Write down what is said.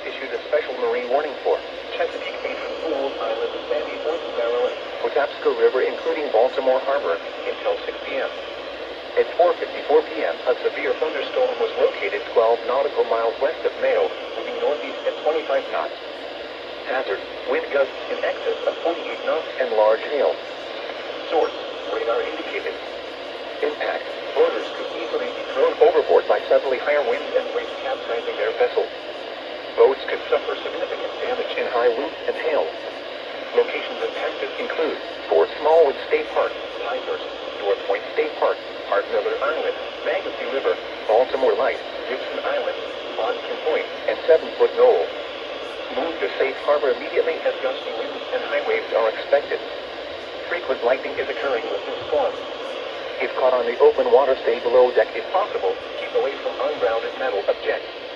issued a special marine warning for Chesapeake Bay from Fool's Island, Sandy Point, Maryland, Patapsco River, including Baltimore Harbor, until 6 p.m. At 4:54 p.m., a severe thunderstorm was located 12 nautical miles west of Mayo, moving northeast at 25 knots. Hazard: wind gusts in excess of 48 knots and large hail. Source: radar indicated. Impact: boaters could easily be thrown overboard by suddenly higher winds and waves capsizing their vessel. Boats could suffer significant damage in high winds and hail. Locations impacted include Fort Smallwood State Park, Pinehurst, North Point State Park, Art Miller Island, Manistee River, Baltimore Light, Gibson Island, Bodkin Point, and 7-Foot Knoll. Move to safe harbor immediately as gusty winds and high waves are expected. Frequent lightning is occurring with this storm. If caught on the open water, stay below deck if possible. Keep away from ungrounded metal objects.